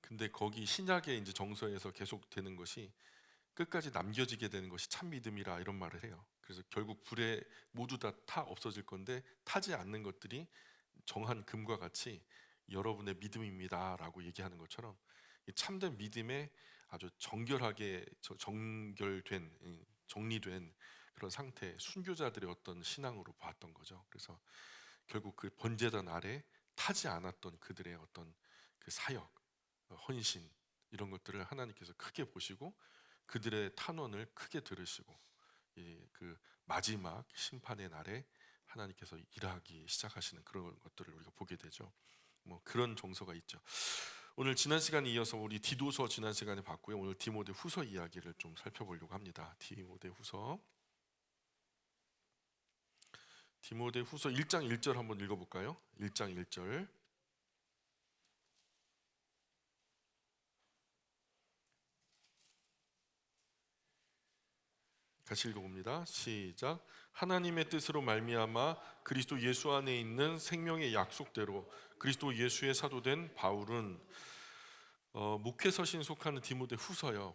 근데 거기 신약의 이제 정서에서 계속 되는 것이 끝까지 남겨지게 되는 것이 참 믿음이라 이런 말을 해요. 그래서 결국 불에 모두 다 타 없어질 건데 타지 않는 것들이 정한 금과 같이 여러분의 믿음입니다라고 얘기하는 것처럼 이 참된 믿음에 아주 정결하게 정결된 정리된 그런 상태 순교자들의 어떤 신앙으로 봤던 거죠. 그래서 결국 그 번제단 아래 타지 않았던 그들의 어떤 그 사역, 헌신 이런 것들을 하나님께서 크게 보시고 그들의 탄원을 크게 들으시고 그 마지막 심판의 날에 하나님께서 일하기 시작하시는 그런 것들을 우리가 보게 되죠. 뭐 그런 정서가 있죠. 오늘 지난 시간에 이어서 우리 디도서 지난 시간에 봤고요. 오늘 디모데 후서 이야기를 좀 살펴보려고 합니다. 디모데 후서 1장 1절 한번 읽어볼까요? 1장 1절 같이 읽어봅니다. 시작. 하나님의 뜻으로 말미암아 그리스도 예수 안에 있는 생명의 약속대로 그리스도 예수의 사도된 바울은 목회서신에 속하는 디모데 후서요.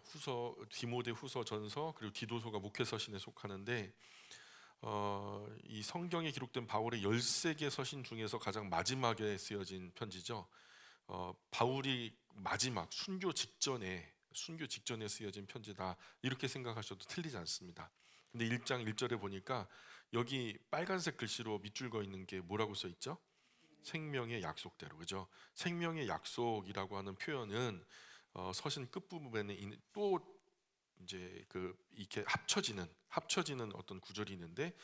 디모데 후서 전서 그리고 디도서가 목회서신에 속하는데 이 성경에 기록된 바울의 13개 서신 중에서 가장 마지막에 쓰여진 편지죠. 바울이 마지막 순교 직전에 쓰여진 편지다 이렇게 생각하셔도 틀리지 않습니다. 근데 1장 1절에 보니까 여기 빨간색 글씨로 밑줄 그어 있는 게 뭐라고 써 있죠? 생명의 약속대로, 그죠? 생명의 약속이라고 하는 표현은 서신 끝부분에 또 이제 그 이렇게 합쳐지는 어떤 구절이 있는데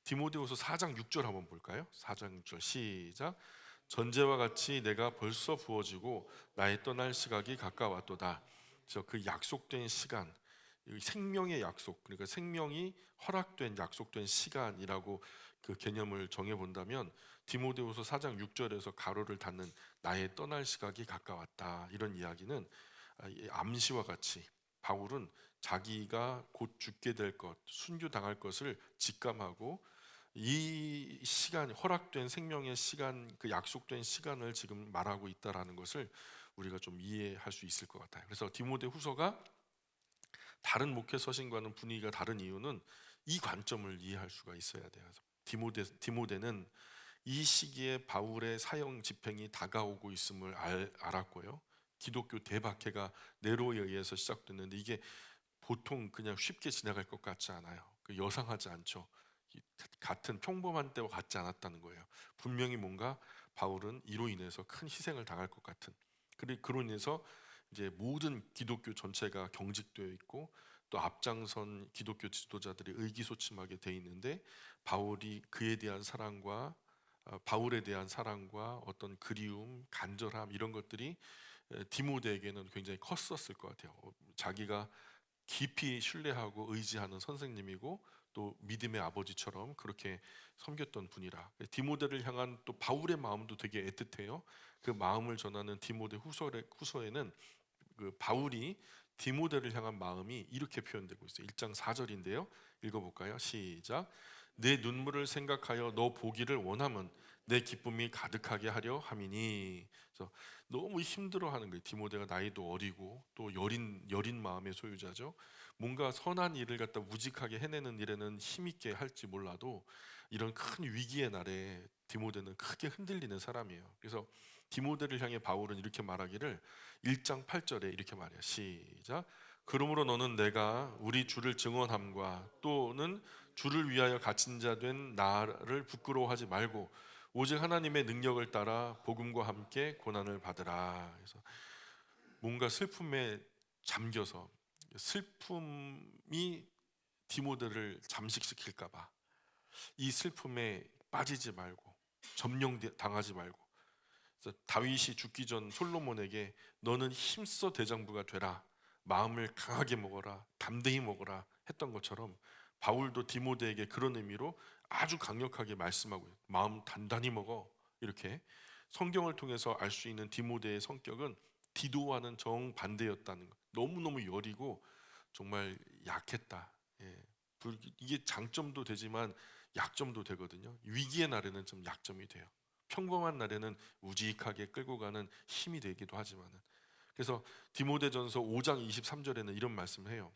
디모데후서 4장 6절 한번 볼까요? 4장 6절 시작. 전제와 같이 내가 벌써 부어지고 나의 떠날 시각이 가까웠도다. 그래서 그 약속된 시간, 이 생명의 약속, 그러니까 생명이 허락된 약속된 시간이라고 그 개념을 정해 본다면 디모데후서 4장 6절에서 가로를 닫는 나의 떠날 시각이 가까웠다. 이런 이야기는 이 암시와 같이 바울은 자기가 곧 죽게 될 것, 순교당할 것을 직감하고 이 시간, 허락된 생명의 시간, 그 약속된 시간을 지금 말하고 있다라는 것을 우리가 좀 이해할 수 있을 것 같아요. 그래서 디모데 후서가 다른 목회 서신과는 분위기가 다른 이유는 이 관점을 이해할 수가 있어야 돼요. 그래서 디모데는 이 시기에 바울의 사형 집행이 다가오고 있음을 알았고요. 기독교 대박해가 네로에 의해서 시작됐는데 이게 보통 그냥 쉽게 지나갈 것 같지 않아요. 여상하지 않죠. 같은 평범한 때와 같지 않았다는 거예요. 분명히 뭔가 바울은 이로 인해서 큰 희생을 당할 것 같은. 그로 인해서 이제 모든 기독교 전체가 경직되어 있고 또 앞장선 기독교 지도자들이 의기소침하게 돼 있는데 바울이 그에 대한 사랑과 바울에 대한 사랑과 어떤 그리움, 간절함 이런 것들이 디모데에게는 굉장히 컸었을 것 같아요. 자기가 깊이 신뢰하고 의지하는 선생님이고 또 믿음의 아버지처럼 그렇게 섬겼던 분이라 디모데를 향한 또 바울의 마음도 되게 애틋해요. 그 마음을 전하는 디모데 후서에는 그 바울이 디모데를 향한 마음이 이렇게 표현되고 있어요. 1장 4절인데요. 읽어볼까요? 시작. 내 눈물을 생각하여 너 보기를 원함은 내 기쁨이 가득하게 하려 함이니. 그래서 너무 힘들어하는 거예요. 디모데가 나이도 어리고 또 여린 마음의 소유자죠. 뭔가 선한 일을 갖다 무직하게 해내는 일에는 힘있게 할지 몰라도 이런 큰 위기의 날에 디모데는 크게 흔들리는 사람이에요. 그래서 디모데를 향해 바울은 이렇게 말하기를 1장 8절에 이렇게 말해요. 시작. 그러므로 너는 내가 우리 주를 증언함과 또는 주를 위하여 갇힌 자 된 나를 부끄러워하지 말고 오직 하나님의 능력을 따라 복음과 함께 고난을 받으라. 그래서 뭔가 슬픔에 잠겨서 슬픔이 디모데를 잠식시킬까 봐 이 슬픔에 빠지지 말고 점령당하지 말고 그래서 다윗이 죽기 전 솔로몬에게 너는 힘써 대장부가 되라 마음을 강하게 먹어라 담대히 먹어라 했던 것처럼 바울도 디모데에게 그런 의미로 아주 강력하게 말씀하고 있어요. 마음 단단히 먹어 이렇게 성경을 통해서 알 수 있는 디모데의 성격은 디도와는 정반대였다는 것. 너무너무 여리고 정말 약했다. 예. 이게 장점도 되지만 약점도 되거든요. 위기의 날에는 좀 약점이 돼요. 평범한 날에는 우직하게 끌고 가는 힘이 되기도 하지만은 그래서 디모데전서 5장 23절에는 이런 말씀을 해요.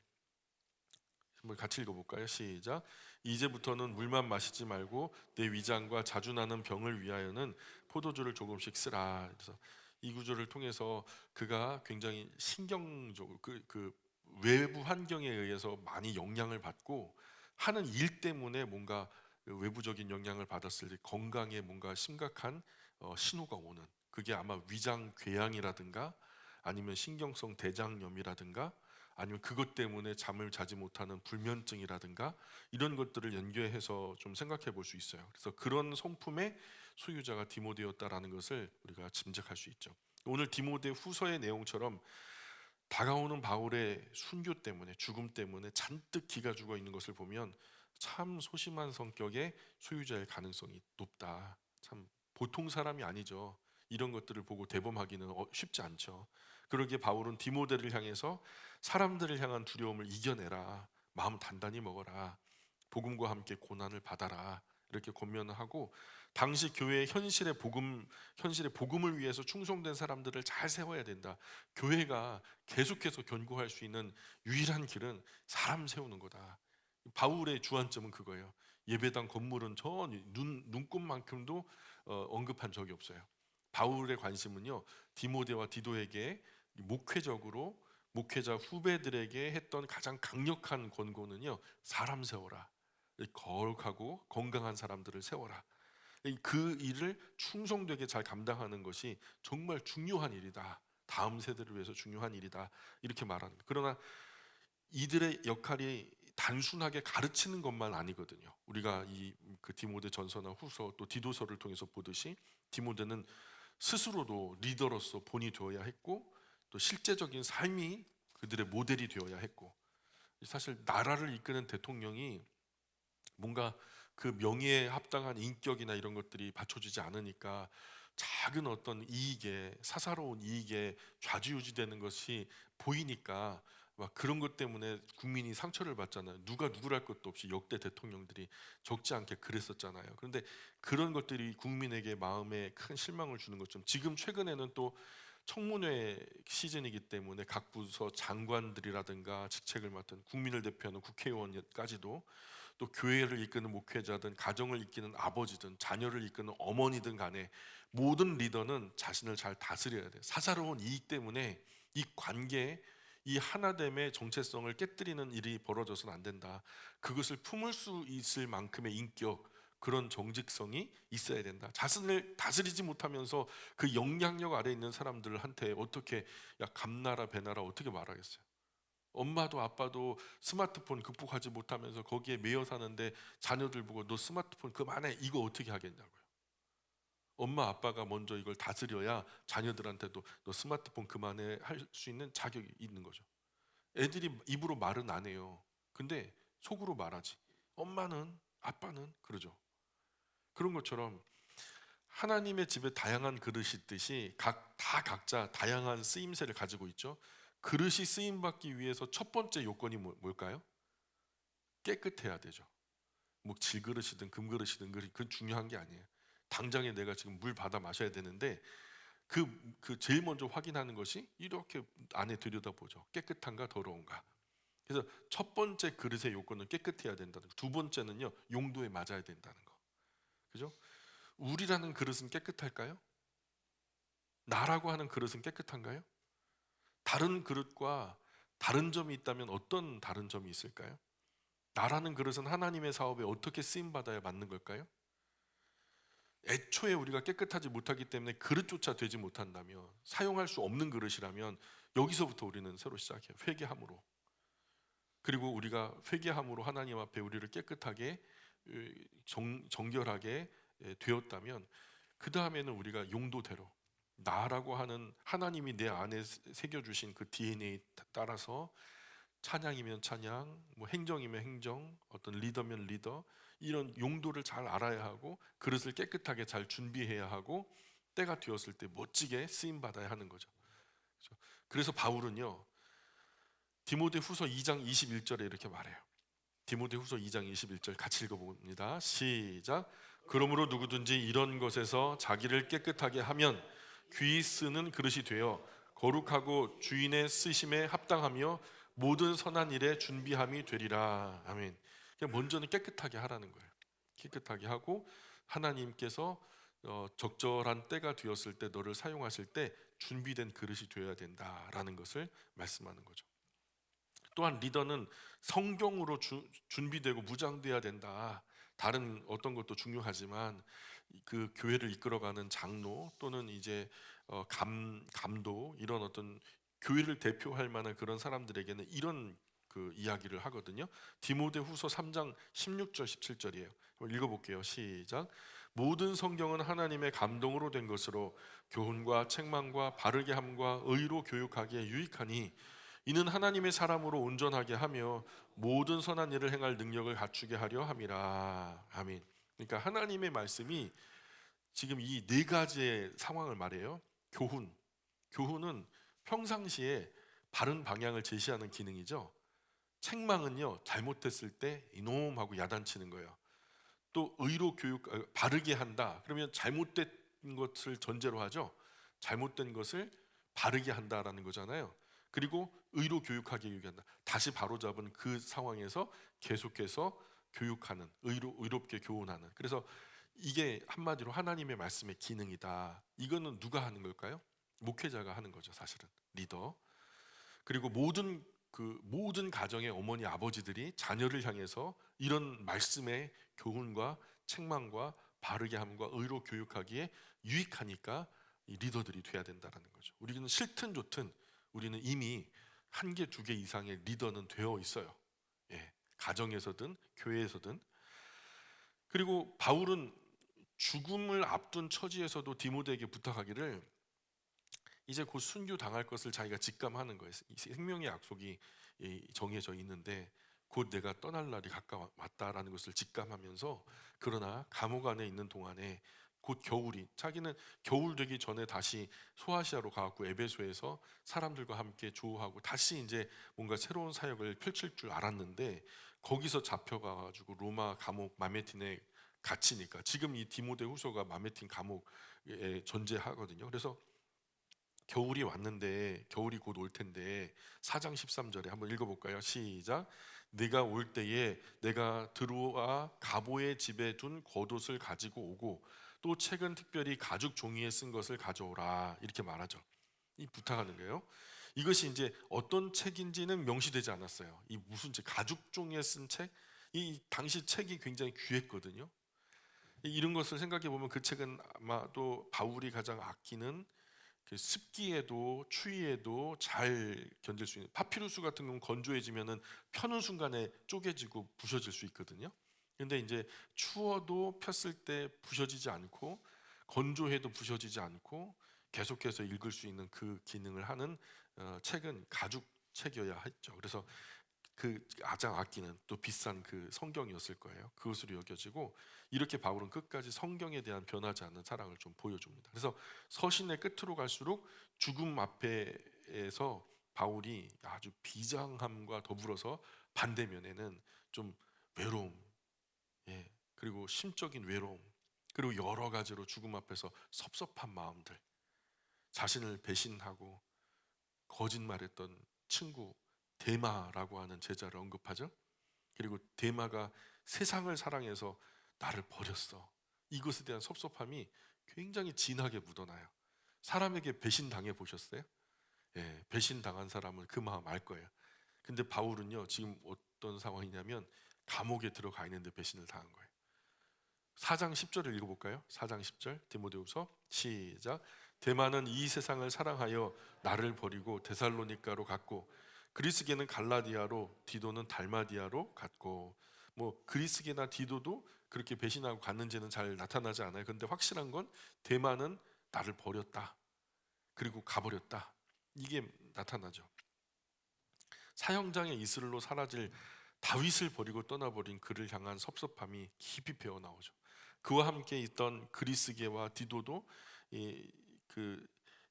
한번 같이 읽어볼까요? 시작. 이제부터는 물만 마시지 말고 내 위장과 자주 나는 병을 위하여는 포도주를 조금씩 쓰라. 그래서 이 구절을 통해서 그가 굉장히 신경적으로 그 외부 환경에 의해서 많이 영향을 받고 하는 일 때문에 뭔가 외부적인 영향을 받았을 때 건강에 뭔가 심각한 신호가 오는, 그게 아마 위장 궤양이라든가 아니면 신경성 대장염이라든가 아니면 그것 때문에 잠을 자지 못하는 불면증이라든가 이런 것들을 연계해서 좀 생각해 볼 수 있어요. 그래서 그런 성품의 소유자가 디모데였다라는 것을 우리가 짐작할 수 있죠. 오늘 디모데 후서의 내용처럼 다가오는 바울의 순교 때문에, 죽음 때문에 잔뜩 기가 죽어 있는 것을 보면 참 소심한 성격의 소유자일 가능성이 높다. 참 보통 사람이 아니죠. 이런 것들을 보고 대범하기는 쉽지 않죠. 그러기에 바울은 디모데를 향해서 사람들을 향한 두려움을 이겨내라, 마음 단단히 먹어라, 복음과 함께 고난을 받아라, 이렇게 권면을 하고, 당시 교회의 현실의 복음을 위해서 충성된 사람들을 잘 세워야 된다. 교회가 계속해서 견고할 수 있는 유일한 길은 사람 세우는 거다. 바울의 주안점은 그거예요. 예배당 건물은 저 눈꼽만큼도 언급한 적이 없어요. 바울의 관심은요, 디모데와 디도에게 목회적으로 목회자 후배들에게 했던 가장 강력한 권고는요, 사람 세워라. 거룩하고 건강한 사람들을 세워라. 그 일을 충성되게 잘 감당하는 것이 정말 중요한 일이다. 다음 세대를 위해서 중요한 일이다. 이렇게 말합니다. 그러나 이들의 역할이 단순하게 가르치는 것만 아니거든요. 우리가 그 디모데 전서나 후서 또 디도서를 통해서 보듯이 디모데는 스스로도 리더로서 본이 되어야 했고, 또 실제적인 삶이 그들의 모델이 되어야 했고, 사실 나라를 이끄는 대통령이 뭔가 그 명예에 합당한 인격이나 이런 것들이 받쳐지지 않으니까 작은 어떤 이익에, 사사로운 이익에 좌지우지되는 것이 보이니까 막 그런 것 때문에 국민이 상처를 받잖아요. 누가 누구랄 것도 없이 역대 대통령들이 적지 않게 그랬었잖아요. 그런데 그런 것들이 국민에게 마음에 큰 실망을 주는 것처럼 지금 최근에는 또 청문회 시즌이기 때문에 각 부서 장관들이라든가 직책을 맡은 국민을 대표하는 국회의원까지도, 또 교회를 이끄는 목회자든 가정을 이끄는 아버지든 자녀를 이끄는 어머니든 간에 모든 리더는 자신을 잘 다스려야 돼요. 사사로운 이익 때문에 이 관계, 이 하나됨의 정체성을 깨뜨리는 일이 벌어져서는 안 된다. 그것을 품을 수 있을 만큼의 인격, 그런 정직성이 있어야 된다. 자신을 다스리지 못하면서 그 영향력 아래 있는 사람들한테 어떻게 야 감나라 배나라 어떻게 말하겠어요? 엄마도 아빠도 스마트폰 극복하지 못하면서 거기에 매여 사는데 자녀들 보고 너 스마트폰 그만해, 이거 어떻게 하겠냐고요. 엄마 아빠가 먼저 이걸 다스려야 자녀들한테도 너 스마트폰 그만해 할 수 있는 자격이 있는 거죠. 애들이 입으로 말은 안 해요. 근데 속으로 말하지. 엄마는 아빠는 그러죠. 그런 것처럼 하나님의 집에 다양한 그릇이 있듯이 각자 다양한 쓰임새를 가지고 있죠. 그릇이 쓰임 받기 위해서 첫 번째 요건이 뭘까요? 깨끗해야 되죠. 뭐 질그릇이든 금그릇이든 그건 중요한 게 아니에요. 당장에 내가 지금 물 받아 마셔야 되는데 그 제일 먼저 확인하는 것이 이렇게 안에 들여다보죠. 깨끗한가 더러운가. 그래서 첫 번째 그릇의 요건은 깨끗해야 된다는 거. 두 번째는요, 용도에 맞아야 된다는 거. 그죠? 우리라는 그릇은 깨끗할까요? 나라고 하는 그릇은 깨끗한가요? 다른 그릇과 다른 점이 있다면 어떤 다른 점이 있을까요? 나라는 그릇은 하나님의 사업에 어떻게 쓰임 받아야 맞는 걸까요? 애초에 우리가 깨끗하지 못하기 때문에 그릇조차 되지 못한다면, 사용할 수 없는 그릇이라면 여기서부터 우리는 새로 시작해요. 회개함으로. 그리고 우리가 회개함으로 하나님 앞에 우리를 깨끗하게 정결하게 되었다면, 그 다음에는 우리가 용도대로 나라고 하는 하나님이 내 안에 새겨주신 그 DNA 따라서 찬양이면 찬양, 뭐 행정이면 행정, 어떤 리더면 리더, 이런 용도를 잘 알아야 하고 그릇을 깨끗하게 잘 준비해야 하고 때가 되었을 때 멋지게 쓰임 받아야 하는 거죠. 그렇죠? 그래서 바울은요, 디모데 후서 2장 21절에 이렇게 말해요. 디모데 후서 2장 21절 같이 읽어봅니다. 시작. 그러므로 누구든지 이런 것에서 자기를 깨끗하게 하면 귀 쓰는 그릇이 되어 거룩하고 주인의 쓰심에 합당하며 모든 선한 일에 준비함이 되리라. 아멘. 그냥 먼저는 깨끗하게 하라는 거예요. 깨끗하게 하고 하나님께서 적절한 때가 되었을 때 너를 사용하실 때 준비된 그릇이 되어야 된다라는 것을 말씀하는 거죠. 또한 리더는 성경으로 준비되고 무장돼야 된다. 다른 어떤 것도 중요하지만 그 교회를 이끌어가는 장로 또는 이제 감도 이런 어떤 교회를 대표할 만한 그런 사람들에게는 이런 그 이야기를 하거든요. 디모데후서 3장 16절 17절이에요. 읽어볼게요. 시작. 모든 성경은 하나님의 감동으로 된 것으로 교훈과 책망과 바르게 함과 의로 교육하기에 유익하니 이는 하나님의 사람으로 온전하게 하며 모든 선한 일을 행할 능력을 갖추게 하려 함이라. 아멘. 그러니까 하나님의 말씀이 지금 이 네 가지의 상황을 말해요. 교훈은 평상시에 바른 방향을 제시하는 기능이죠. 책망은요, 잘못했을 때 이놈하고 야단치는 거예요. 또 의로 바르게 한다. 그러면 잘못된 것을 전제로 하죠. 잘못된 것을 바르게 한다라는 거잖아요. 그리고 의로 교육하게 유익한다. 다시 바로잡은 그 상황에서 계속해서 교육하는, 의롭게 교훈하는. 그래서 이게 한마디로 하나님의 말씀의 기능이다. 이거는 누가 하는 걸까요? 목회자가 하는 거죠, 사실은. 리더. 그리고 모든 가정의 어머니 아버지들이 자녀를 향해서 이런 말씀의 교훈과 책망과 바르게 함과 의로 교육하기에 유익하니까 이 리더들이 돼야 된다는 거죠. 우리는 싫든 좋든 우리는 이미 한 개, 두 개 이상의 리더는 되어 있어요. 예, 가정에서든 교회에서든. 그리고 바울은 죽음을 앞둔 처지에서도 디모데에게 부탁하기를 이제 곧 순교 당할 것을 자기가 직감하는 거예요. 이 생명의 약속이 정해져 있는데 곧 내가 떠날 날이 가까웠다라는 것을 직감하면서 그러나 감옥 안에 있는 동안에 곧 겨울이 자기는 겨울 되기 전에 다시 소아시아로 가갖고 에베소에서 사람들과 함께 조우하고 다시 이제 뭔가 새로운 사역을 펼칠 줄 알았는데 거기서 잡혀가가지고 로마 감옥 마메틴에 갇히니까 지금 이 디모데 후서가 마메틴 감옥에 존재하거든요. 그래서 겨울이 왔는데 겨울이 곧 올 텐데 4장 13절에 한번 읽어볼까요? 시작. 네가 올 때에 내가 들어와 가보의 집에 둔 겉옷을 가지고 오고 또 책은 특별히 가죽 종이에 쓴 것을 가져오라 이렇게 말하죠. 이 부탁하는 거예요. 이것이 이제 어떤 책인지는 명시되지 않았어요. 이 무슨 책, 가죽 종이에 쓴 책, 이 당시 책이 굉장히 귀했거든요. 이런 것을 생각해 보면 그 책은 아마 또 바울이 가장 아끼는 그 습기에도 추위에도 잘 견딜 수 있는 파피루스 같은 경우는 건조해지면은 펴는 순간에 쪼개지고 부셔질 수 있거든요. 근데 이제 추워도 폈을 때 부셔지지 않고 건조해도 부셔지지 않고 계속해서 읽을 수 있는 그 기능을 하는 책은 가죽 책이어야 했죠. 그래서 그 가장 아끼는 또 비싼 그 성경이었을 거예요. 그것으로 여겨지고 이렇게 바울은 끝까지 성경에 대한 변하지 않는 사랑을 좀 보여줍니다. 그래서 서신의 끝으로 갈수록 죽음 앞에서 바울이 아주 비장함과 더불어서 반대면에는 좀 외로움, 예, 그리고 심적인 외로움, 그리고 여러 가지로 죽음 앞에서 섭섭한 마음들, 자신을 배신하고 거짓말했던 친구 데마라고 하는 제자를 언급하죠. 그리고 데마가 세상을 사랑해서 나를 버렸어. 이것에 대한 섭섭함이 굉장히 진하게 묻어나요. 사람에게 배신 당해 보셨어요? 예, 배신 당한 사람은 그 마음 알 거예요. 근데 바울은요, 지금 어떤 상황이냐면 감옥에 들어가 있는데 배신을 당한 거예요. 4장 10절을 읽어볼까요? 4장 10절 디모데후서 시작. 데마는 이 세상을 사랑하여 나를 버리고 데살로니가로 갔고 그리스계는 갈라디아로 디도는 달마디아로 갔고 뭐 그리스계나 디도도 그렇게 배신하고 갔는지는 잘 나타나지 않아요. 근데 확실한 건 데마는 나를 버렸다. 그리고 가버렸다. 이게 나타나죠. 사형장의 이슬로 사라질 다윗을 버리고 떠나버린 그를 향한 섭섭함이 깊이 배어 나오죠. 그와 함께 있던 그리스계와 디도도 그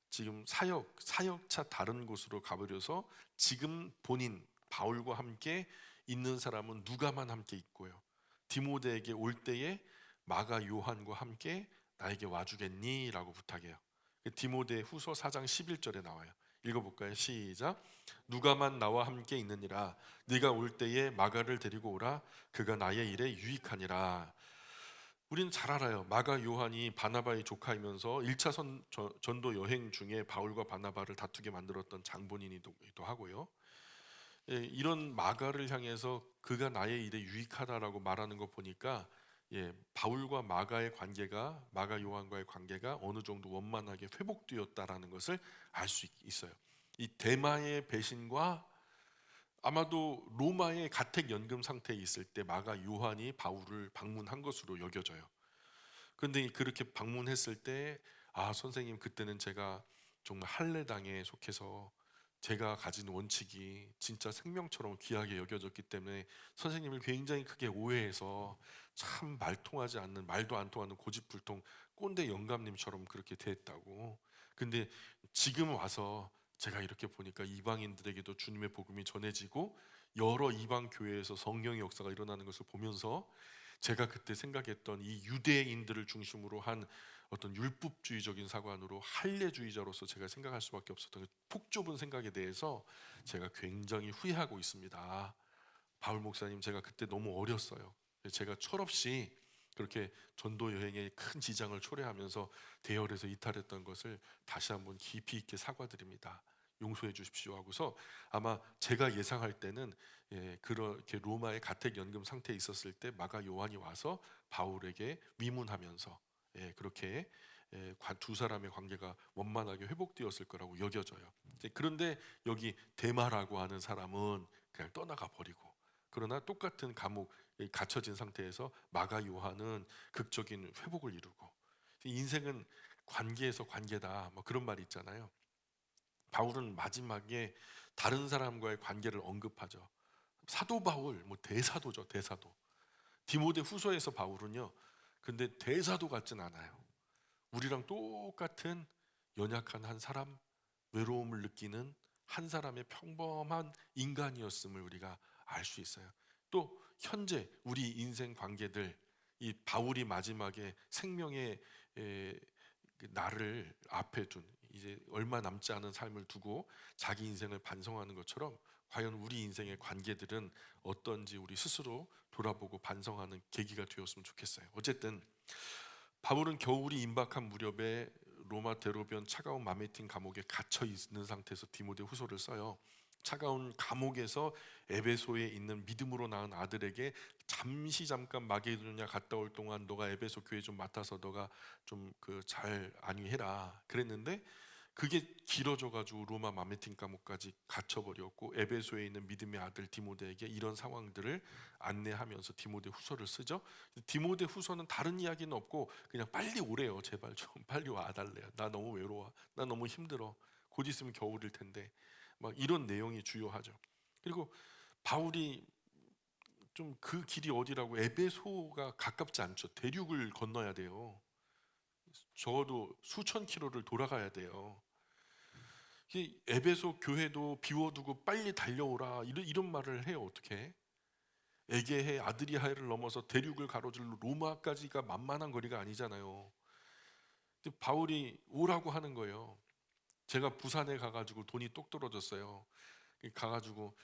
지금 사역차 다른 곳으로 가버려서 지금 본인 바울과 함께 있는 사람은 누가만 함께 있고요. 디모데에게 올 때에 마가 요한과 함께 나에게 와주겠니? 라고 부탁해요. 디모데 후서 4장 11절에 나와요. 읽어볼까요? 시작. 누가만 나와 함께 있느니라. 네가 올 때에 마가를 데리고 오라. 그가 나의 일에 유익하니라. 우리는 잘 알아요. 마가 요한이 바나바의 조카이면서 1차 전도 여행 중에 바울과 바나바를 다투게 만들었던 장본인이기도 하고요. 예, 이런 마가를 향해서 그가 나의 일에 유익하다라고 말하는 거 보니까, 예, 바울과 마가의 관계가, 마가 요한과의 관계가 어느 정도 원만하게 회복되었다라는 것을 알 수 있어요. 이 대마의 배신과 아마도 로마의 가택 연금 상태에 있을 때 마가 요한이 바울을 방문한 것으로 여겨져요. 그런데 그렇게 방문했을 때, 아, 선생님, 그때는 제가 정말 할례당에 속해서 제가 가진 원칙이 진짜 생명처럼 귀하게 여겨졌기 때문에 선생님을 굉장히 크게 오해해서 참 말통하지 않는, 말도 안 통하는 고집불통 꼰대 영감님처럼 그렇게 대했다고. 근데 지금 와서 제가 이렇게 보니까 이방인들에게도 주님의 복음이 전해지고 여러 이방 교회에서 성령의 역사가 일어나는 것을 보면서 제가 그때 생각했던 이 유대인들을 중심으로 한 어떤 율법주의적인 사관으로 할례주의자로서 제가 생각할 수밖에 없었던 그 폭 좁은 생각에 대해서 제가 굉장히 후회하고 있습니다. 바울 목사님, 제가 그때 너무 어렸어요. 제가 철없이 그렇게 전도 여행에 큰 지장을 초래하면서 대열에서 이탈했던 것을 다시 한번 깊이 있게 사과드립니다. 용서해 주십시오 하고서, 아마 제가 예상할 때는, 예, 그렇게 로마의 가택 연금 상태에 있었을 때 마가 요한이 와서 바울에게 위문하면서, 예, 그렇게, 예, 두 사람의 관계가 원만하게 회복되었을 거라고 여겨져요. 그런데 여기 데마라고 하는 사람은 그냥 떠나가 버리고, 그러나 똑같은 감옥에 갇혀진 상태에서 마가 요한은 극적인 회복을 이루고, 인생은 관계에서 관계다, 뭐 그런 말이 있잖아요. 바울은 마지막에 다른 사람과의 관계를 언급하죠. 사도 바울, 뭐 대사도죠, 대사도. 디모데 후서에서 바울은요, 근데 대사도 같진 않아요. 우리랑 똑같은 연약한 한 사람, 외로움을 느끼는 한 사람의 평범한 인간이었음을 우리가 알 수 있어요. 또 현재 우리 인생 관계들, 이 바울이 마지막에 생명의 그 나를 앞에 둔, 이제 얼마 남지 않은 삶을 두고 자기 인생을 반성하는 것처럼, 과연 우리 인생의 관계들은 어떤지 우리 스스로 돌아보고 반성하는 계기가 되었으면 좋겠어요. 어쨌든 바울은 겨울이 임박한 무렵에 로마 데로변 차가운 마메틴 감옥에 갇혀 있는 상태에서 디모데 후서를 써요. 차가운 감옥에서 에베소에 있는 믿음으로 낳은 아들에게 잠깐 마게도냐 갔다 올 동안 너가 에베소 교회 좀 맡아서 너가 좀 그 잘 안위해라 그랬는데, 그게 길어져 가지고 로마 마메틴 감옥까지 갇혀 버렸고, 에베소에 있는 믿음의 아들 디모데에게 이런 상황들을 안내하면서 디모데 후서를 쓰죠. 디모데 후서는 다른 이야기는 없고 그냥 빨리 오래요. 제발 좀 빨리 와 달래요. 나 너무 외로워. 나 너무 힘들어. 곧 있으면 겨울일 텐데. 막 이런 내용이 주요하죠. 그리고 바울이 좀 그 길이 어디라고, 에베소가 가깝지 않죠. 대륙을 건너야 돼요. 적어도 수천 킬로를 돌아가야 돼요. 이 에베소 교회도 비워두고 빨리 달려오라 이런 말을 해요. 어떻게? 에게해 아드리아해를 넘어서 대륙을 가로질러 로마까지가 만만한 거리가 아니잖아요. 근데 바울이 오라고 하는 거예요. 제가 부산에 가가지고 돈이 똑 떨어졌어요. 가가지고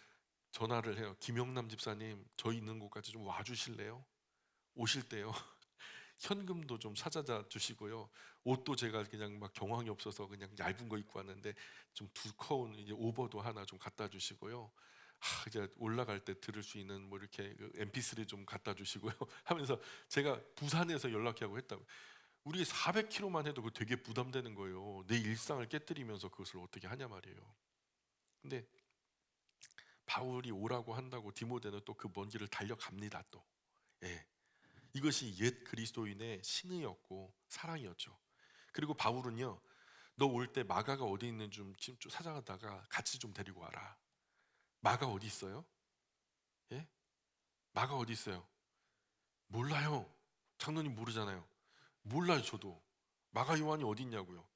전화를 해요. 김영남 집사님, 저희 있는 곳까지 좀 와주실래요? 오실 때요. 현금도 좀 사자자 주시고요. 옷도 제가 그냥 막 경황이 없어서 그냥 얇은 거 입고 왔는데 좀 두꺼운 이제 오버도 하나 좀 갖다 주시고요. 이제 올라갈 때 들을 수 있는 뭐 이렇게 그 MP3 좀 갖다 주시고요. 하면서 제가 부산에서 연락하고 했다고. 우리 400km만 해도 그 되게 부담되는 거예요. 내 일상을 깨뜨리면서 그것을 어떻게 하냐 말이에요. 근데 바울이 오라고 한다고 디모데는 또 그 먼 길을 달려갑니다. 또, 예, 이것이 옛 그리스도인의 신의였고 사랑이었죠. 그리고 바울은요, 너 올 때 마가가 어디 있는지 좀 찾아가다가 같이 좀 데리고 와라. 마가 어디 있어요? 예? 마가 어디 있어요? 몰라요. 장로님 모르잖아요. 몰라요, 저도. 마가 요한이 어디 있냐고요.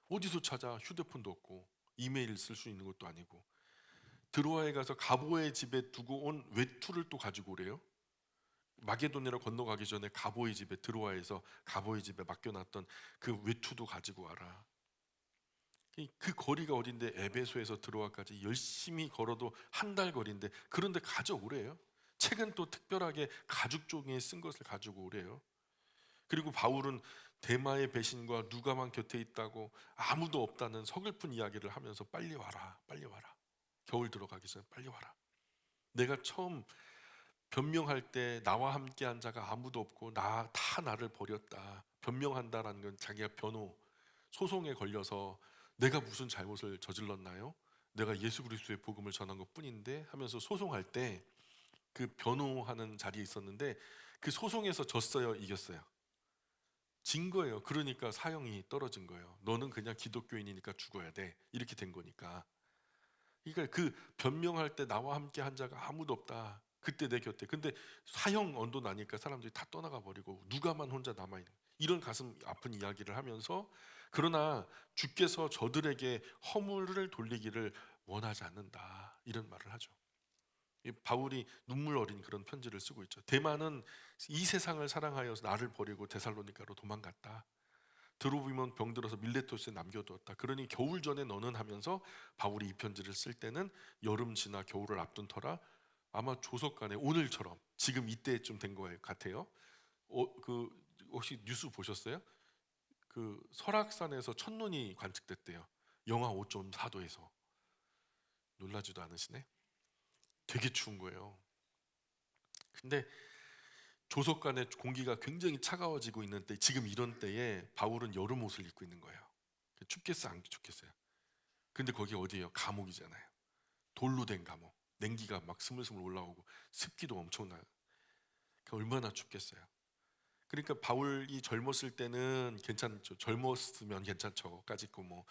어디서 찾아? 휴대폰도 없고 이메일 쓸 수 있는 것도 아니고. 드로아에 가서 가보의 집에 두고 온 외투를 또 가지고 오래요. 마게도냐로 건너가기 전에 가보의 집에, 드로아에서 가보의 집에 맡겨놨던 그 외투도 가지고 와라. 그 거리가 어딘데 에베소에서 드로아까지 열심히 걸어도 한 달 거리인데 그런데 가져오래요. 책은 또 특별하게 가죽 종이에 쓴 것을 가지고 오래요. 그리고 바울은 데마의 배신과 누가만 곁에 있다고 아무도 없다는 서글픈 이야기를 하면서 빨리 와라, 빨리 와라. 겨울 들어가기 전에 빨리 와라. 내가 처음 변명할 때 나와 함께한 자가 아무도 없고 다 나를 버렸다. 변명한다라는 건 자기가 변호, 소송에 걸려서 내가 무슨 잘못을 저질렀나요? 내가 예수 그리스도의 복음을 전한 것뿐인데 하면서 소송할 때 그 변호하는 자리에 있었는데 그 소송에서 졌어요, 이겼어요? 진 거예요. 그러니까 사형이 떨어진 거예요. 너는 그냥 기독교인이니까 죽어야 돼. 이렇게 된 거니까. 그러니까 그 변명할 때 나와 함께 한 자가 아무도 없다. 그때 내 곁에. 근데 사형 언도 나니까 사람들이 다 떠나가 버리고 누가만 혼자 남아 있는. 이런 가슴 아픈 이야기를 하면서 그러나 주께서 저들에게 허물을 돌리기를 원하지 않는다. 이런 말을 하죠. 이 바울이 눈물 어린 그런 편지를 쓰고 있죠. 대만은 이 세상을 사랑하여서 나를 버리고 데살로니가로 도망갔다. 드로비몬 병들어서 밀레토스에 남겨두었다. 그러니 겨울 전에 너는 하면서 바울이 이 편지를 쓸 때는 여름 지나 겨울을 앞둔 터라 아마 조석간에 오늘처럼 지금 이때쯤 된 것 같아요. 그 혹시 뉴스 보셨어요? 그 설악산에서 첫눈이 관측됐대요. 영하 5.4도에서. 놀라지도 않으시네. 되게 추운 거예요. 근데 조석간에 공기가 굉장히 차가워지고 있는 때 지금 이런 때에 바울은 여름 옷을 입고 있는 거예요. 춥겠어 안 춥겠어요? 근데 거기 어디예요? 감옥이잖아요. 돌로 된 감옥. 냉기가 막 스물스물 올라오고 습기도 엄청나요. 얼마나 춥겠어요. 그러니까 바울이 젊었을 때는 괜찮죠. 젊었으면 괜찮죠.까지 있고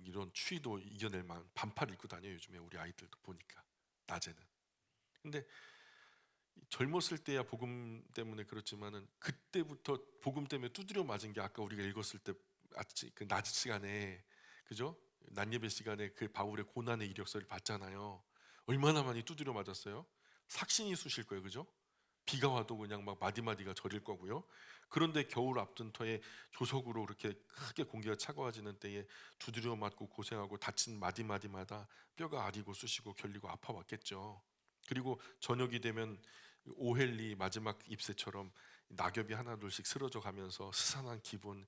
이런 추위도 이겨낼 만한 반팔 입고 다녀요. 요즘에 우리 아이들도 보니까 낮에는. 근데 젊었을 때야 복음 때문에 그렇지만은 그때부터 복음 때문에 두드려 맞은 게 아까 우리가 읽었을 때 아침 그 낮 시간에 그죠? 낮 예배 시간에 그 바울의 고난의 이력서를 봤잖아요. 얼마나 많이 두드려 맞았어요? 삭신이 쑤실 거예요, 그죠? 비가 와도 그냥 막 마디마디가 저릴 거고요. 그런데 겨울 앞둔 터에 조석으로 그렇게 크게 공기가 차가워지는 때에 두드려 맞고 고생하고 다친 마디마디마다 뼈가 아리고 쑤시고 결리고 아파왔겠죠. 그리고 저녁이 되면 오헬리 마지막 잎새처럼 낙엽이 하나둘씩 쓰러져 가면서 스산한 기분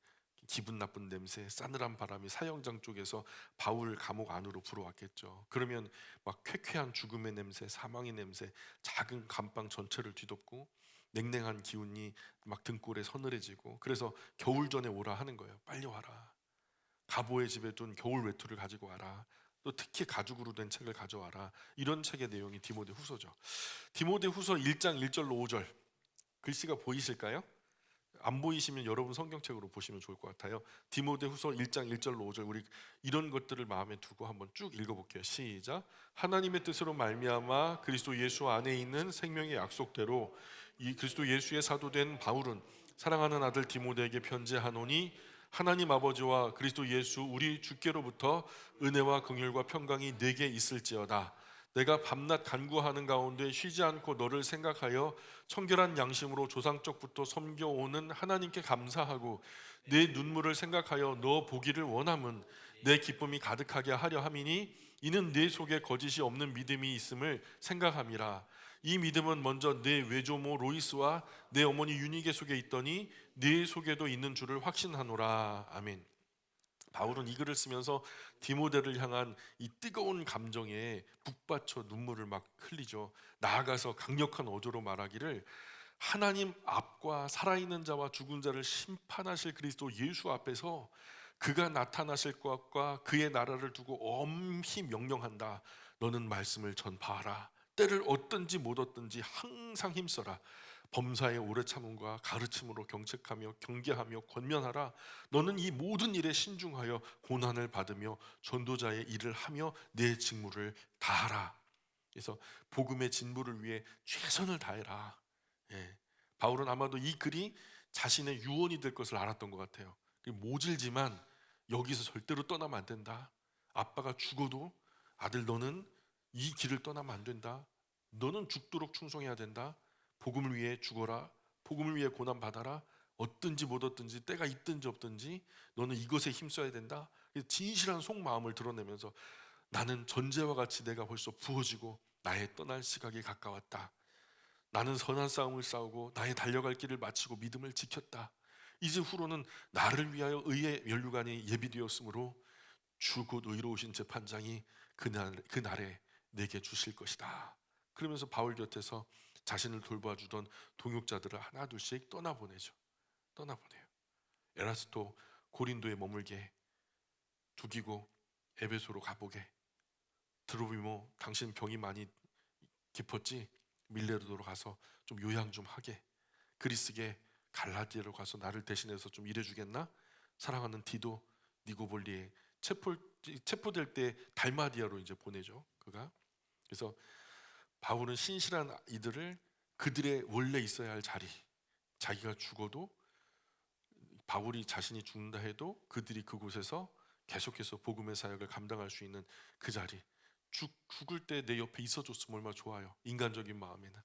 나쁜 냄새, 싸늘한 바람이 사형장 쪽에서 바울 감옥 안으로 불어왔겠죠. 그러면 막 쾌쾌한 죽음의 냄새, 사망의 냄새, 작은 감방 전체를 뒤덮고 냉랭한 기운이 막 등골에 서늘해지고 그래서 겨울 전에 오라 하는 거예요. 빨리 와라. 가보의 집에 둔 겨울 외투를 가지고 와라. 또 특히 가죽으로 된 책을 가져와라. 이런 책의 내용이 디모데후서죠. 디모데후서 1장 1절로 5절 글씨가 보이실까요? 안 보이시면 여러분 성경책으로 보시면 좋을 것 같아요. 디모데후서 1장 1절로 5절 우리 이런 것들을 마음에 두고 한번 쭉 읽어볼게요. 시작. 하나님의 뜻으로 말미암아 그리스도 예수 안에 있는 생명의 약속대로 이 그리스도 예수의 사도된 바울은 사랑하는 아들 디모데에게 편지하노니 하나님 아버지와 그리스도 예수 우리 주께로부터 은혜와 긍휼과 평강이 내게 있을지어다. 내가 밤낮 간구하는 가운데 쉬지 않고 너를 생각하여 청결한 양심으로 조상적부터 섬겨오는 하나님께 감사하고 내 눈물을 생각하여 너 보기를 원함은 내 기쁨이 가득하게 하려 함이니 이는 내 속에 거짓이 없는 믿음이 있음을 생각함이라. 이 믿음은 먼저 내 외조모 로이스와 내 어머니 유니게 속에 있더니 네 속에도 있는 줄을 확신하노라. 아멘. 바울은 이 글을 쓰면서 디모데를 향한 이 뜨거운 감정에 북받쳐 눈물을 막 흘리죠. 나아가서 강력한 어조로 말하기를 하나님 앞과 살아있는 자와 죽은 자를 심판하실 그리스도 예수 앞에서 그가 나타나실 것과 그의 나라를 두고 엄히 명령한다. 너는 말씀을 전파하라. 때를 얻든지 못 얻든지 항상 힘써라. 범사의 오래 참음과 가르침으로 경책하며 경계하며 권면하라. 너는 이 모든 일에 신중하여 고난을 받으며 전도자의 일을 하며 내 직무를 다하라. 그래서 복음의 진보를 위해 최선을 다해라. 예. 바울은 아마도 이 글이 자신의 유언이 될 것을 알았던 것 같아요. 모질지만 여기서 절대로 떠나면 안 된다. 아빠가 죽어도 아들 너는 이 길을 떠나면 안 된다. 너는 죽도록 충성해야 된다. 복음을 위해 죽어라. 복음을 위해 고난 받아라. 얻든지 못 얻든지 때가 있든지 없든지 너는 이것에 힘써야 된다. 진실한 속마음을 드러내면서 나는 전제와 같이 내가 벌써 부어지고 나의 떠날 시각이 가까웠다. 나는 선한 싸움을 싸우고 나의 달려갈 길을 마치고 믿음을 지켰다. 이제 후로는 나를 위하여 의의 면류관이 예비되었으므로 주 곧 의로우신 재판장이 그날에 내게 주실 것이다. 그러면서 바울 곁에서 자신을 돌봐주던 동역자들을 하나둘씩 떠나보내죠. 떠나보내요. 에라스토 고린도에 머물게 두기고 에베소로 가보게. 드로비모 당신 병이 많이 깊었지? 밀레도로 가서 좀 요양 좀 하게. 그리스게 갈라디아로 가서 나를 대신해서 좀 일해주겠나? 사랑하는 디도 니고볼리에 체포될 때 달마디아로 이제 보내죠. 그가. 그래서 바울은 신실한 이들을 그들의 원래 있어야 할 자리, 자기가 죽어도 바울이 자신이 죽는다 해도 그들이 그곳에서 계속해서 복음의 사역을 감당할 수 있는 그 자리, 죽을 때 내 옆에 있어줬으면 얼마나 좋아요. 인간적인 마음에는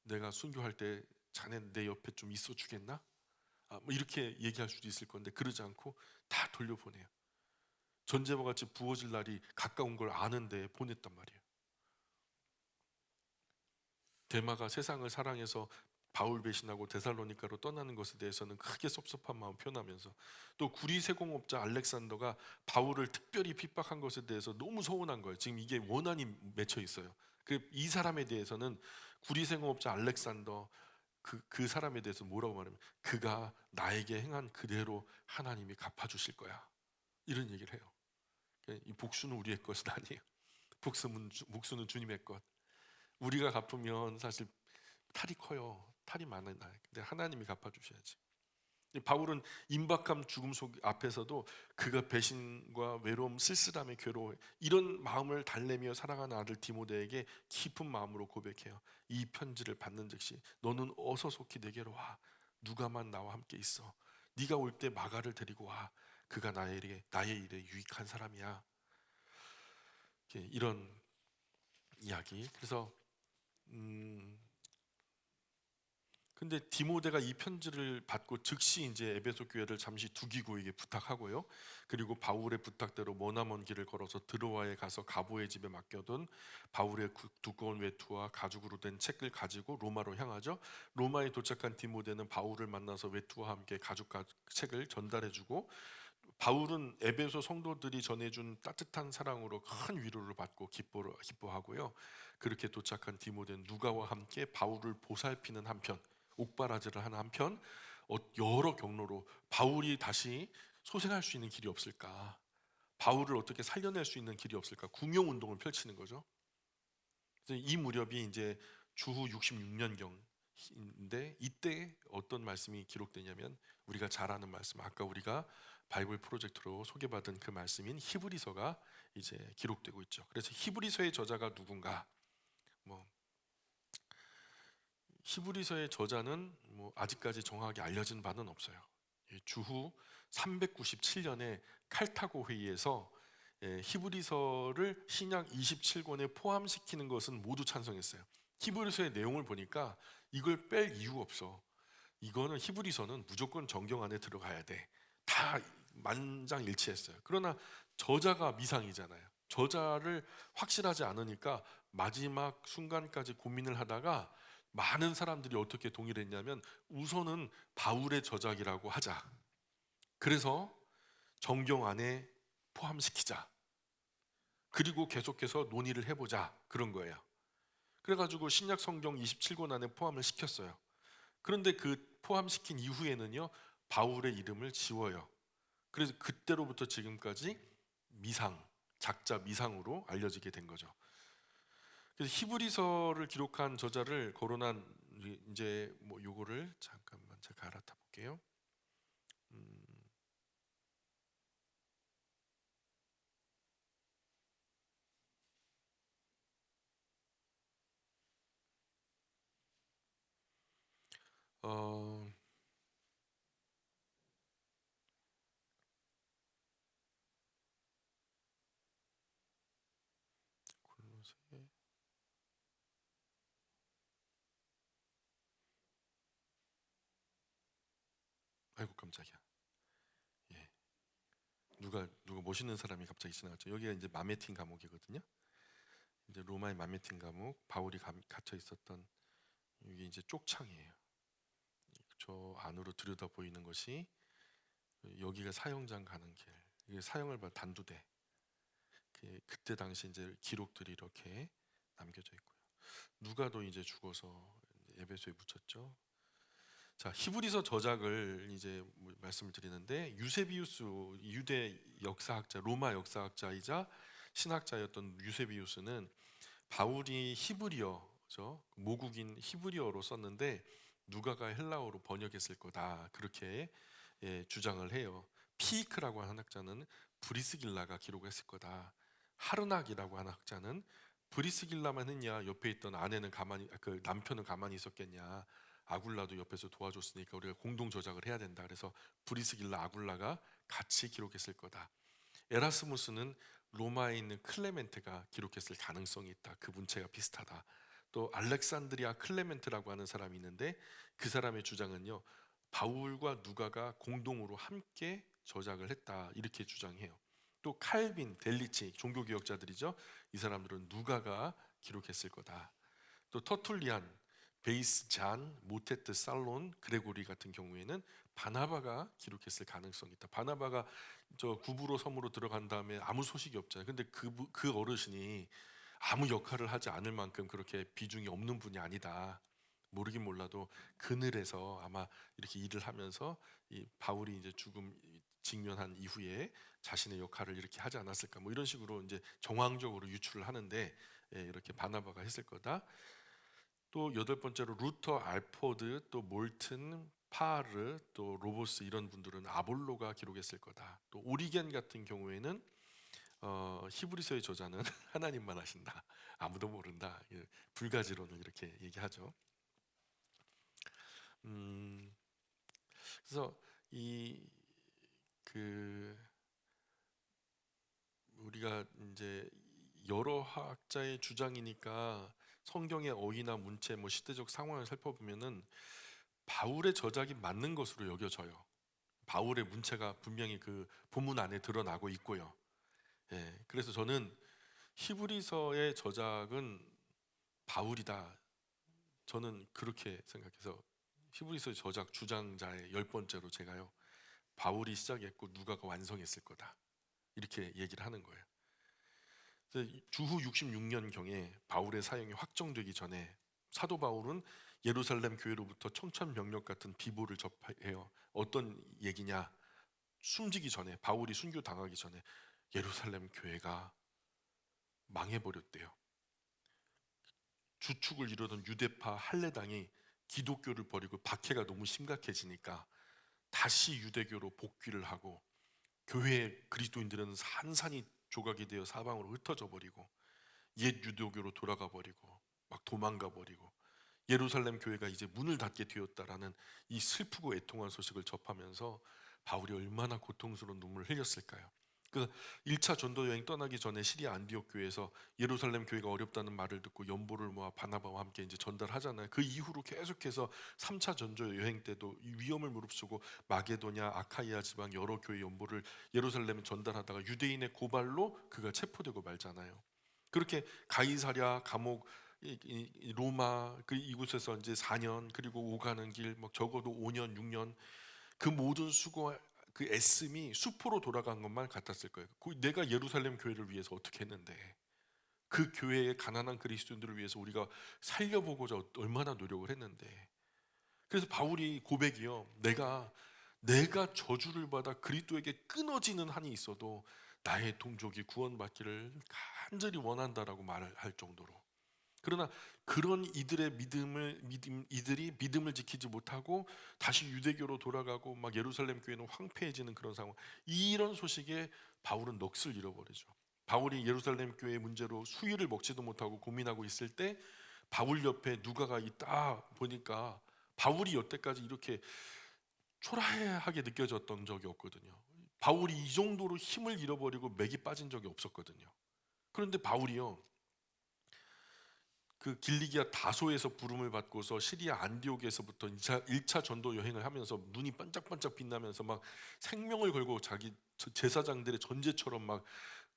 내가 순교할 때 자네 내 옆에 좀 있어주겠나? 뭐 이렇게 얘기할 수도 있을 건데 그러지 않고 다 돌려보내요. 전제와 같이 부어질 날이 가까운 걸 아는데 보냈단 말이에요. 데마가 세상을 사랑해서 바울 배신하고 데살로니가로 떠나는 것에 대해서는 크게 섭섭한 마음 표현하면서, 또 구리세공업자 알렉산더가 바울을 특별히 핍박한 것에 대해서 너무 서운한 거예요. 지금 이게 원한이 맺혀 있어요. 이 사람에 대해서는 구리세공업자 알렉산더 그 사람에 대해서 뭐라고 말하면 그가 나에게 행한 그대로 하나님이 갚아주실 거야, 이런 얘기를 해요. 이 복수는 우리의 것은 아니에요. 복수는 주님의 것. 우리가 갚으면 사실 탈이 커요. 탈이 많아요. 근데 하나님이 갚아주셔야지. 바울은 임박한 죽음 속 앞에서도 그가 배신과 외로움, 쓸쓸함에 괴로워 이런 마음을 달래며 사랑하는 아들 디모데에게 깊은 마음으로 고백해요. 이 편지를 받는 즉시 너는 어서 속히 내게로 와. 누가만 나와 함께 있어. 네가 올 때 마가를 데리고 와. 그가 나의 일에 유익한 사람이야. 이런 이야기. 그래서 근데 디모데가 이 편지를 받고 즉시 이제 에베소 교회를 잠시 두기고에게 부탁하고요. 그리고 바울의 부탁대로 머나먼 길을 걸어서 드로아에 가서 가보의 집에 맡겨둔 바울의 두꺼운 외투와 가죽으로 된 책을 가지고 로마로 향하죠. 로마에 도착한 디모데는 바울을 만나서 외투와 함께 가죽 책을 전달해주고, 바울은 에베소 성도들이 전해준 따뜻한 사랑으로 큰 위로를 받고 기뻐하고요. 그렇게 도착한 디모데는 누가와 함께 바울을 보살피는 한편, 옥바라지를 하는 한편, 여러 경로로 바울이 다시 소생할 수 있는 길이 없을까, 바울을 어떻게 살려낼 수 있는 길이 없을까, 궁영 운동을 펼치는 거죠. 그래서 이 무렵이 이제 주후 66년경인데, 이때 어떤 말씀이 기록되냐면 우리가 잘 아는 말씀, 아까 우리가 바이블 프로젝트로 소개받은 그 말씀인 히브리서가 이제 기록되고 있죠. 그래서 히브리서의 저자가 누군가? 뭐 히브리서의 저자는 뭐 아직까지 정확하게 알려진 바는 없어요. 주후 397년에 칼타고 회의에서 히브리서를 신약 27권에 포함시키는 것은 모두 찬성했어요. 히브리서의 내용을 보니까 이걸 뺄 이유가 없어. 이거는 히브리서는 무조건 정경 안에 들어가야 돼. 다 만장일치했어요. 그러나 저자가 미상이잖아요. 저자를 확실하지 않으니까 마지막 순간까지 고민을 하다가 많은 사람들이 어떻게 동의를 했냐면 우선은 바울의 저작이라고 하자. 그래서 정경 안에 포함시키자. 그리고 계속해서 논의를 해보자. 그런 거예요. 그래가지고 신약 성경 27권 안에 포함을 시켰어요. 그런데 그 포함시킨 이후에는요, 바울의 이름을 지워요. 그래서 그때로부터 지금까지 미상, 작자 미상으로 알려지게 된 거죠. 그래서 히브리서를 기록한 저자를 거론한 이제 뭐 요거를 잠깐만 제가 갈아타 볼게요. 어, 골로새. 아이고 깜짝이야. 예. 누가 멋있는 사람이 갑자기 지나갔죠. 여기가 이제 마메틴 감옥이거든요. 이제 로마의 마메틴 감옥, 바울이 갇혀 있었던 이게 이제 쪽창이에요. 저 안으로 들여다 보이는 것이 여기가 사형장 가는 길. 이게 사형을 받은 단두대. 그때 당시 이제 기록들이 이렇게 남겨져 있고요. 누가도 이제 죽어서 에베소에 묻혔죠. 자, 히브리서 저작을 이제 말씀을 드리는데, 유세비우스, 유대 역사학자, 로마 역사학자이자 신학자였던 유세비우스는 바울이 히브리어죠, 모국인 히브리어로 썼는데 누가가 헬라어로 번역했을 거다, 그렇게 주장을 해요. 피이크라고 하는 학자는 브리스길라가 기록했을 거다. 하르낙이라고 하는 학자는 브리스길라만 했냐, 옆에 있던 아내는 가만히, 그 남편은 가만히 있었겠냐, 아굴라도 옆에서 도와줬으니까 우리가 공동 저작을 해야 된다, 그래서 브리스길라, 아굴라가 같이 기록했을 거다. 에라스무스는 로마에 있는 클레멘트가 기록했을 가능성이 있다, 그 문체가 비슷하다. 또 알렉산드리아 클레멘트라고 하는 사람이 있는데 그 사람의 주장은요, 바울과 누가가 공동으로 함께 저작을 했다, 이렇게 주장해요. 또 칼빈, 델리치, 종교개혁자들이죠. 이 사람들은 누가가 기록했을 거다. 또 터툴리안, 베이스 잔, 모테트 살론, 그레고리 같은 경우에는 바나바가 기록했을 가능성이 있다. 바나바가 저 구부로 섬으로 들어간 다음에 아무 소식이 없잖아요. 근데 그 어르신이 아무 역할을 하지 않을 만큼 그렇게 비중이 없는 분이 아니다. 모르긴 몰라도 그늘에서 아마 이렇게 일을 하면서 이 바울이 이제 죽음 직면한 이후에 자신의 역할을 이렇게 하지 않았을까, 뭐 이런 식으로 이제 정황적으로 유출을 하는데, 이렇게 바나바가 했을 거다. 또 여덟 번째로 루터, 알포드, 또 몰튼, 파르, 또 로보스, 이런 분들은 아볼로가 기록했을 거다. 또 오리겐 같은 경우에는 히브리서의 저자는 하나님만 아신다, 아무도 모른다, 불가지론을 이렇게 얘기하죠. 음, 그래서 그 우리가 이제 여러 학자의 주장이니까 성경의 어휘나 문체, 뭐 시대적 상황을 살펴보면은 바울의 저작이 맞는 것으로 여겨져요. 바울의 문체가 분명히 그 본문 안에 드러나고 있고요. 그래서 저는 히브리서의 저작은 바울이다, 저는 그렇게 생각해서 히브리서 저작 주장자의 열 번째로 제가요, 바울이 시작했고 누가가 완성했을 거다, 이렇게 얘기를 하는 거예요. 주후 66년경에 바울의 사형이 확정되기 전에 사도 바울은 예루살렘 교회로부터 청천벽력 같은 비보를 접해요. 어떤 얘기냐, 숨지기 전에, 바울이 순교 당하기 전에 예루살렘 교회가 망해버렸대요. 주축을 이루던 유대파 할례당이 기독교를 버리고 박해가 너무 심각해지니까 다시 유대교로 복귀를 하고, 교회 그리스도인들은 산산이 조각이 되어 사방으로 흩어져 버리고 옛 유대교로 돌아가 버리고 막 도망가 버리고 예루살렘 교회가 이제 문을 닫게 되었다라는 이 슬프고 애통한 소식을 접하면서 바울이 얼마나 고통스러운 눈물을 흘렸을까요? 그 1차 전도 여행 떠나기 전에 시리아 안디옥 교회에서 예루살렘 교회가 어렵다는 말을 듣고 연보를 모아 바나바와 함께 이제 전달하잖아요. 그 이후로 계속해서 3차 전도 여행 때도 이 위험을 무릅쓰고 마게도냐, 아카이아 지방 여러 교회 연보를 예루살렘에 전달하다가 유대인의 고발로 그가 체포되고 말잖아요. 그렇게 가이사랴 감옥, 로마 그 이곳에서 이제 4년, 그리고 오가는 길 막 적어도 5년 6년, 그 모든 수고, 그 애씀이 수포로 돌아간 것만 같았을 거예요. 내가 예루살렘 교회를 위해서 어떻게 했는데, 그 교회의 가난한 그리스도인들을 위해서 우리가 살려보고자 얼마나 노력을 했는데. 그래서 바울이 고백이요, 내가 저주를 받아 그리스도에게 끊어지는 한이 있어도 나의 동족이 구원받기를 간절히 원한다라고 말을 할 정도로. 그러나 그런 이들이 믿음을 지키지 못하고 다시 유대교로 돌아가고 막 예루살렘 교회는 황폐해지는 그런 상황, 이런 소식에 바울은 넋을 잃어버리죠. 바울이 예루살렘 교회 문제로 수유를 먹지도 못하고 고민하고 있을 때 바울 옆에 누가가 있다 보니까 바울이 여태까지 이렇게 초라하게 느껴졌던 적이 없거든요. 바울이 이 정도로 힘을 잃어버리고 맥이 빠진 적이 없었거든요. 그런데 바울이요, 그 길리기아 다소에서 부름을 받고서 시리아 안디옥에서부터 1차 전도 여행을 하면서 눈이 반짝반짝 빛나면서 막 생명을 걸고 자기 제사장들의 전제처럼 막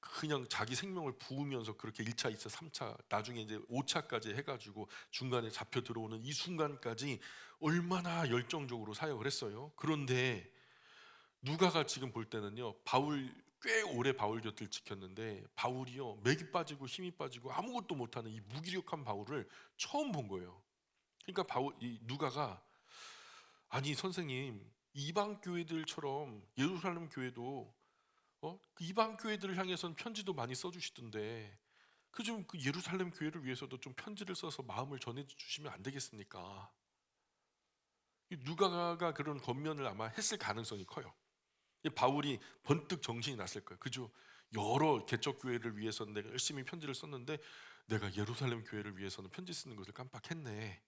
그냥 자기 생명을 부으면서 그렇게 1차, 2차, 3차, 나중에 이제 5차까지 해가지고 중간에 잡혀 들어오는 이 순간까지 얼마나 열정적으로 사역을 했어요. 그런데 누가가 지금 볼 때는요, 바울 꽤 오래 바울 곁을 지켰는데 바울이요 맥이 빠지고 힘이 빠지고 아무것도 못하는 이 무기력한 바울을 처음 본 거예요. 그러니까 이 누가가, 아니 선생님, 이방 교회들처럼 예루살렘 교회도 그 이방 교회들을 향해서는 편지도 많이 써주시던데 그 좀 그 예루살렘 교회를 위해서도 좀 편지를 써서 마음을 전해주시면 안 되겠습니까? 이 누가가 그런 권면을 아마 했을 가능성이 커요. 이 바울이 번뜩 정신이 났을 거예요. 그죠? 여러 개척 교회를 위해서는 내가 열심히 편지를 썼는데 내가 예루살렘 교회를 위해서는 편지 쓰는 것을 깜빡했네.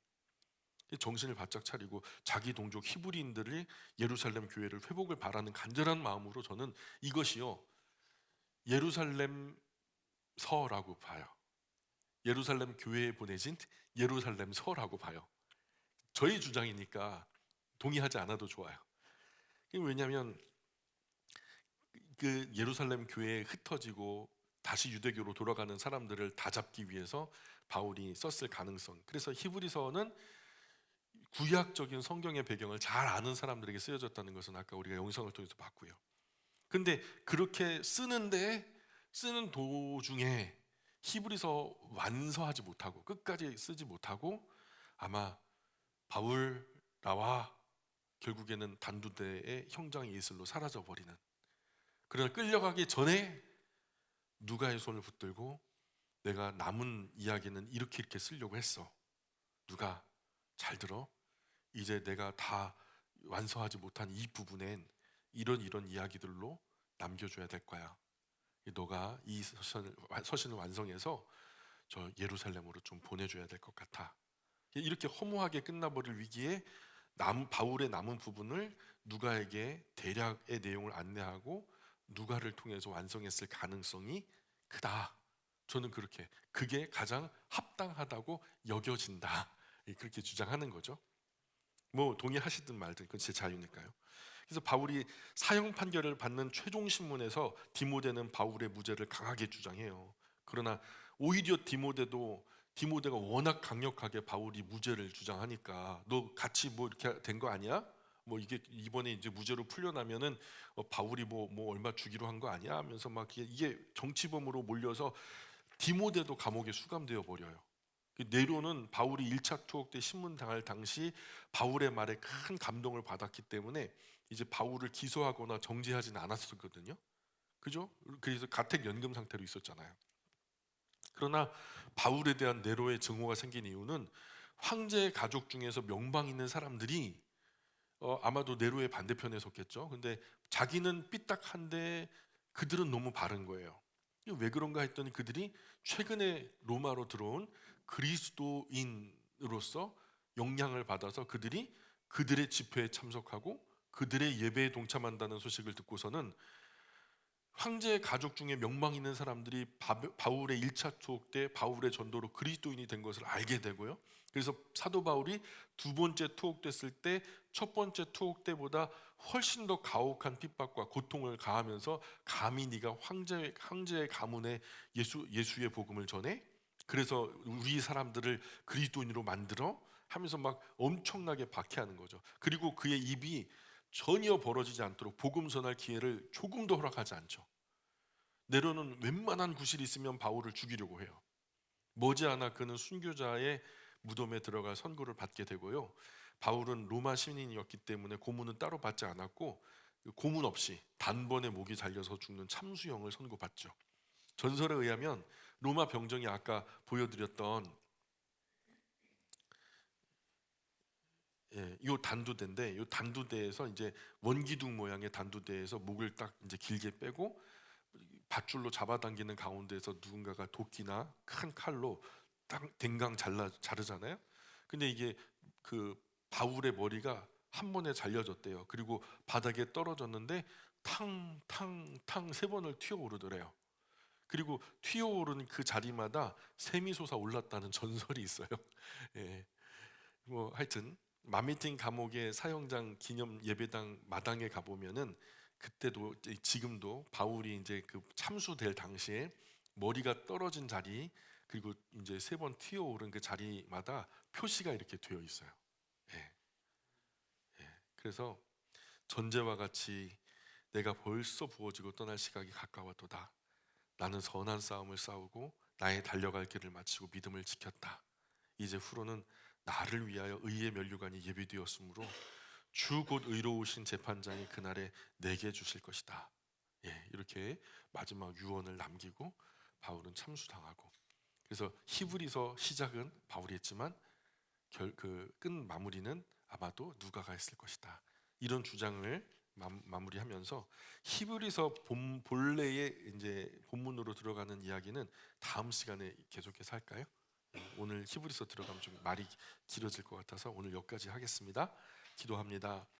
이 정신을 바짝 차리고 자기 동족 히브리인들이 예루살렘 교회를 회복을 바라는 간절한 마음으로 저는 이것이요 예루살렘 서라고 봐요. 예루살렘 교회에 보내진 예루살렘 서라고 봐요. 저희 주장이니까 동의하지 않아도 좋아요. 왜냐하면 그 예루살렘 교회에 흩어지고 다시 유대교로 돌아가는 사람들을 다 잡기 위해서 바울이 썼을 가능성. 그래서 히브리서는 구약적인 성경의 배경을 잘 아는 사람들에게 쓰여졌다는 것은 아까 우리가 영상을 통해서 봤고요. 근데 그렇게 쓰는 도중에 히브리서 완서하지 못하고 끝까지 쓰지 못하고 아마 바울 나와 결국에는 단두대의 형장 예술로 사라져 버리는, 그러나 끌려가기 전에 누가의 손을 붙들고 내가 남은 이야기는 이렇게 쓰려고 했어. 누가 잘 들어. 이제 내가 다 완성하지 못한 이 부분엔 이런 이야기들로 남겨줘야 될 거야. 너가 이 서신을 완성해서 저 예루살렘으로 좀 보내줘야 될 것 같아. 이렇게 허무하게 끝나버릴 위기에 바울의 남은 부분을 누가에게 대략의 내용을 안내하고 누가를 통해서 완성했을 가능성이 크다. 저는 그게 가장 합당하다고 여겨진다. 그렇게 주장하는 거죠. 뭐 동의하시든 말든 그건 제 자유니까요. 그래서 바울이 사형 판결을 받는 최종 신문에서 디모데는 바울의 무죄를 강하게 주장해요. 그러나 오히려 디모데가 워낙 강력하게 바울이 무죄를 주장하니까 너 같이 뭐 이렇게 된 거 아니야? 뭐 이게 이번에 이제 무죄로 풀려나면은 바울이 뭐 얼마 주기로 한 거 아니야? 하면서 막 이게 정치범으로 몰려서 디모데도 감옥에 수감되어 버려요. 네로는 바울이 1차 투옥 때 신문 당할 당시 바울의 말에 큰 감동을 받았기 때문에 이제 바울을 기소하거나 정지하지는 않았었거든요. 그죠? 그래서 가택 연금 상태로 있었잖아요. 그러나 바울에 대한 네로의 증오가 생긴 이유는 황제의 가족 중에서 명방 있는 사람들이 아마도 네로의 반대편에 섰겠죠. 근데 자기는 삐딱한데 그들은 너무 바른 거예요. 이게 왜 그런가 했더니 그들이 최근에 로마로 들어온 그리스도인으로서 영향을 받아서 그들이 그들의 집회에 참석하고 그들의 예배에 동참한다는 소식을 듣고서는 황제의 가족 중에 명망 있는 사람들이 바울의 1차 투옥 때 바울의 전도로 그리스도인이 된 것을 알게 되고요. 그래서 사도 바울이 두 번째 투옥됐을 때 첫 번째 투옥 때보다 훨씬 더 가혹한 핍박과 고통을 가하면서 감히 네가 황제의 가문에 예수의 복음을 전해? 그래서 우리 사람들을 그리스도인으로 만들어? 하면서 막 엄청나게 박해하는 거죠. 그리고 그의 입이 전혀 벌어지지 않도록 복음 전할 기회를 조금도 허락하지 않죠. 네로는 웬만한 구실이 있으면 바울을 죽이려고 해요. 머지않아 그는 순교자의 무덤에 들어가 선고를 받게 되고요. 바울은 로마 시민이었기 때문에 고문은 따로 받지 않았고 고문 없이 단번에 목이 잘려서 죽는 참수형을 선고받죠. 전설에 의하면 로마 병정이 아까 보여드렸던 이 단두대인데 이 단두대에서 이제 원기둥 모양의 단두대에서 목을 딱 이제 길게 빼고 밧줄로 잡아당기는 가운데에서 누군가가 도끼나 큰 칼로 딱 댕강 자르잖아요. 근데 이게 그 바울의 머리가 한 번에 잘려졌대요. 그리고 바닥에 떨어졌는데 탕탕탕 세 번을 튀어오르더래요. 그리고 튀어오르는 그 자리마다 샘이 솟아 올랐다는 전설이 있어요. 예. 뭐 하여튼 마미틴 감옥의 사형장 기념 예배당 마당에 가 보면은 그때도 지금도 바울이 이제 그 참수될 당시에 머리가 떨어진 자리, 그리고 이제 3번 튀어오른 그 자리마다 표시가 이렇게 되어 있어요. 예. 그래서 전제와 같이 내가 벌써 부어지고 떠날 시각이 가까웠도다. 나는 선한 싸움을 싸우고 나의 달려갈 길을 마치고 믿음을 지켰다. 이제 후로는 나를 위하여 의의 면류관이 예비되었으므로 주 곧 의로우신 재판장이 그날에 내게 주실 것이다. 예, 이렇게 마지막 유언을 남기고 바울은 참수당하고, 그래서 히브리서 시작은 바울이 했지만 끝 마무리는 아마도 누가가 했을 것이다. 이런 주장을 마무리하면서 히브리서 본래의 이제 본문으로 들어가는 이야기는 다음 시간에 계속해서 할까요? 오늘 히브리서 들어가면 좀 말이 길어질 것 같아서 오늘 여기까지 하겠습니다. 기도합니다.